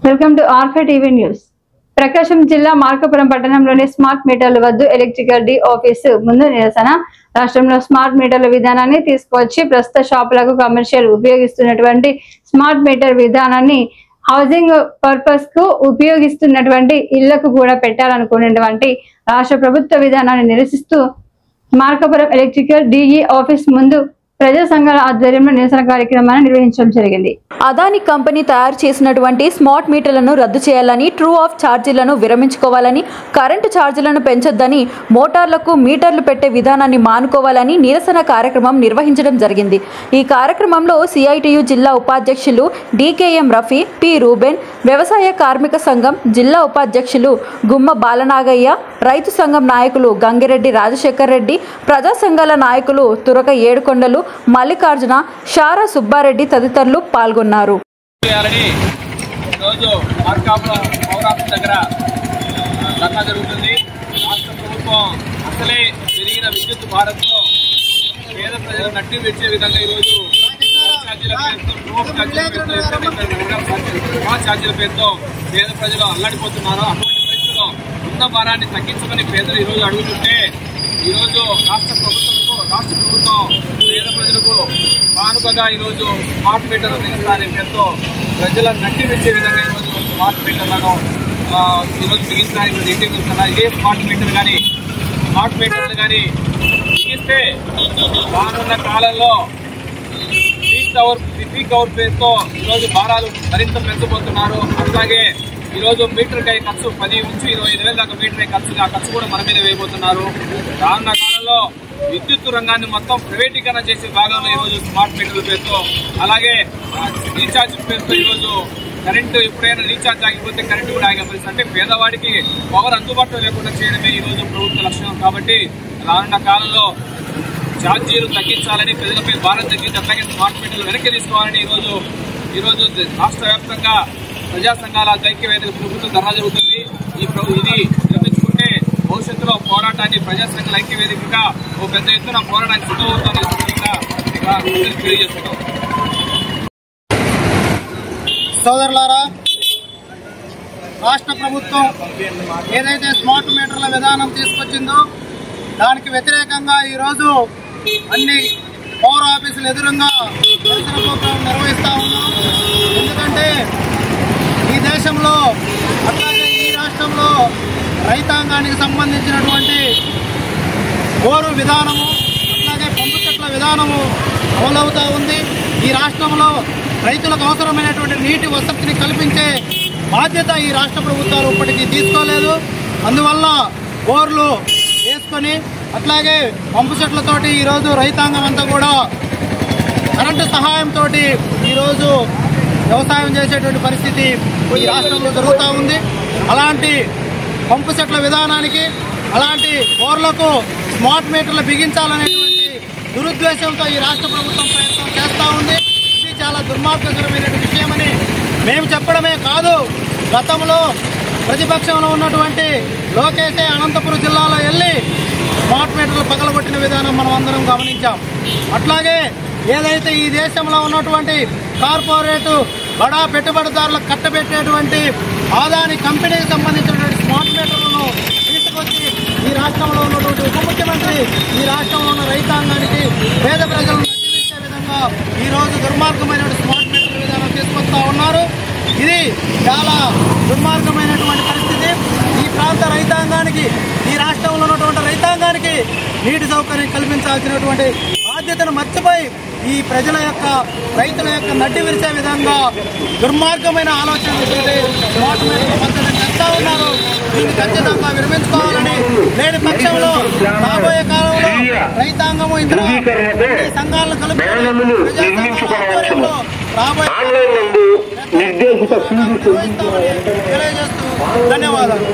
Welcome to ఆర్ఫే TV news. Prakasam జిల్లా మార్కాపురం పట్టణంలోని స్మార్ట్ మీటర్ల వద్ద ఎలక్ట్రికల్ డి ఆఫీసు ముందు నిరసన. రాష్ట్రంలో స్మార్ట్ మీటర్ల విధానాన్ని తీసుకువచ్చి ప్రస్తుత షాపులకు కమర్షియల్ ఉపయోగిస్తున్నటువంటి స్మార్ట్ మీటర్ విధానాన్ని హౌసింగ్ పర్పస్ కు ఉపయోగిస్తున్నటువంటి ఇళ్లకు కూడా పెట్టాలనుకున్నటువంటి రాష్ట్ర ప్రభుత్వ విధానాన్ని నిరసిస్తూ మార్కాపురం ఎలక్ట్రికల్ డిఈ ఆఫీస్ ముందు ప్రజా సంఘాల ఆధ్వర్యంలో నిరసన కార్యక్రమాన్ని నిర్వహించడం జరిగింది. అదాని కంపెనీ తయారు చేసినటువంటి స్మార్ట్ మీటర్లను రద్దు చేయాలని, ట్రూ ఆఫ్ ఛార్జీలను విరమించుకోవాలని, కరెంటు ఛార్జీలను పెంచొద్దని, మోటార్లకు మీటర్లు పెట్టే విధానాన్ని మానుకోవాలని నిరసన కార్యక్రమం నిర్వహించడం జరిగింది. ఈ కార్యక్రమంలో సిఐటియు జిల్లా ఉపాధ్యక్షులు డికేఎం రఫీ, పి రూబెన్, వ్యవసాయ కార్మిక సంఘం జిల్లా ఉపాధ్యక్షులు గుమ్మ బాలనాగయ్య, రైతు సంఘం నాయకులు గంగిరెడ్డి రాజశేఖర్ రెడ్డి, ప్రజా సంఘాల నాయకులు తురక ఏడుకొండలు, మల్లికార్జున, షారా సుబ్బారెడ్డి తదితరులు పాల్గొన్నారు. రాష్ట్ర ప్రభుత్వం అసలే పెరిగిన విద్యుత్ భారంతో పేద ప్రజలు నట్టి తెచ్చే విధంగా ఈరోజు ఛార్జీల పేరుతో పేద ప్రజలు అల్లాడిపోతున్నారు. అటువంటి పరిస్థితుల్లో ఉన్న భారాన్ని తగ్గించుకుని పేదలు ఈరోజు అడుగుతుంటే ఈరోజు రాష్ట్ర ప్రభుత్వం పేద ప్రజలకు కానుకగా ఈరోజు స్మార్ట్ మీటర్లు బిగిస్తారనే పేరుతో ప్రజలను నట్టి తెచ్చే విధంగా ఈరోజు స్మార్ట్ మీటర్లను ఈరోజు బిగిస్తారని ఇంటికి ఇదే స్మార్ట్ మీటర్లు కానీ బిగిస్తే రానున్న కాలంలో పీక్ అవర్ పేరుతో ఈరోజు భారాలు మరింత పెంచబోతున్నారు. అట్లాగే ఈరోజు మీటర్ కై ఖర్చు 10 నుంచి 25,000 దాకా మీటర్ ఖర్చు కూడా మన మీద వేయబోతున్నారు. రానున్న కాలంలో విద్యుత్ రంగాన్ని మొత్తం ప్రైవేటీకరణ చేసే భాగంలో ఈరోజు స్మార్ట్ మీటర్ల పేరుతో, అలాగే రీఛార్జ్ పేరుతో ఈరోజు కరెంటు ఎప్పుడైనా రీఛార్జ్ ఆగిపోతే కరెంటు కూడా ఆగే పరిస్థితి. అంటే పేదవాడికి పవర్ అందుబాటులో లేకుండా చేయడమే ఈరోజు ప్రభుత్వ లక్ష్యం. కాబట్టి రానున్న కాలంలో ఛార్జీలు తగ్గించాలని, ప్రజలపై భారం తగ్గించి అట్లాగే స్మార్ట్ మీటర్లు వెనక్కి తీసుకోవాలని ఈరోజు రాష్ట్ర వ్యాప్తంగా ప్రజా సంఘాల ఐక్యవేదిక ప్రభుత్వం ధర్నా జరుగుతుంది. ఇది విరమించుకుంటే భవిష్యత్తులో పోరాటాన్ని ప్రజా సంఘాల ఐక్యవేదికగా ఓ పెద్ద ఎత్తున పోరాటానికి సిద్ధమవుతామని తెలియజేస్తున్నాం. సోదరులారా, రాష్ట్ర ప్రభుత్వం ఏదైతే స్మార్ట్ మీటర్ల విధానం తీసుకొచ్చిందో దానికి వ్యతిరేకంగా ఈరోజు అన్ని పౌర ఆఫీసుల ఎదురుగా నిరసన ప్రోగ్రాం నిర్వహిస్తూ ఉన్నాం. ఎందుకంటే ఈ దేశంలో అట్లాగే ఈ రాష్ట్రంలో రైతాంగానికి సంబంధించినటువంటి బోరు విధానము అట్లాగే పంపు చెట్ల విధానము అమలవుతూ ఉంది. ఈ రాష్ట్రంలో రైతులకు అవసరమైనటువంటి నీటి వసతిని కల్పించే బాధ్యత ఈ రాష్ట్ర ప్రభుత్వాలు ఇప్పటికీ తీసుకోలేదు. అందువల్ల బోర్లు వేసుకొని అట్లాగే పంపు చెట్లతోటి ఈరోజు రైతాంగం అంతా కూడా కరెంటు సహాయంతో ఈరోజు వ్యవసాయం చేసేటువంటి పరిస్థితి ఈ రాష్ట్రంలో జరుగుతూ ఉంది. అలాంటి పంపు చెట్ల విధానానికి, అలాంటి బోర్లకు స్మార్ట్ మీటర్లు బిగించాలనేటువంటి దురుద్దేశంతో ఈ రాష్ట్ర ప్రభుత్వం ప్రయత్నం చేస్తూ ఉంది. ఇది చాలా దుర్మార్గకరమైన విషయమని మేము చెప్పడమే కాదు, గతంలో ప్రతిపక్షంలో ఉన్నటువంటి లోకేషే అనంతపురం జిల్లాలో వెళ్ళి స్మార్ట్ మీటర్లు పగలగొట్టిన విధానం మనం అందరం గమనించాం. అట్లాగే ఏదైతే ఈ దేశంలో ఉన్నటువంటి కార్పొరేటు బడా పెట్టుబడిదారులకు కట్టబెట్టేటువంటి అదాని కంపెనీకి సంబంధించినటువంటి స్మార్ట్ మీటర్లను తీసుకొచ్చి ఈ రాష్ట్రంలో ఉన్నటువంటి ఉప ముఖ్యమంత్రి ఈ రాష్ట్రంలో ఉన్న రైతాంగానికి పేద ప్రజలను నచ్చిపించే విధంగా ఈరోజు దుర్మార్గమైనటువంటి స్మార్ట్ మీటర్ల విధానం తీసుకొస్తా ఉన్నారు. ఇది చాలా దుర్మార్గమైనటువంటి పరిస్థితి. ఈ ప్రాంత రైతాంగానికి, ఈ రాష్ట్రంలో ఉన్నటువంటి రైతాంగానికి నీటి సౌకర్యం కల్పించాల్సినటువంటి బాధ్యతను మర్చిపోయి ఈ ప్రజల యొక్క, రైతుల యొక్క నడ్డి విరిచే విధంగా దుర్మార్గమైన ఆలోచనలు స్మార్ట్ మీటర్ల పద్ధతి చేస్తూ ఉన్నారు. దీన్ని ఖచ్చితంగా విరమించుకోవాలని, లేని పక్షంలో రాబోయే కాలంలో రైతాంగము ఇందులో సంఘాలను కలిపి రాబోయే తెలియజేస్తూ ధన్యవాదాలు.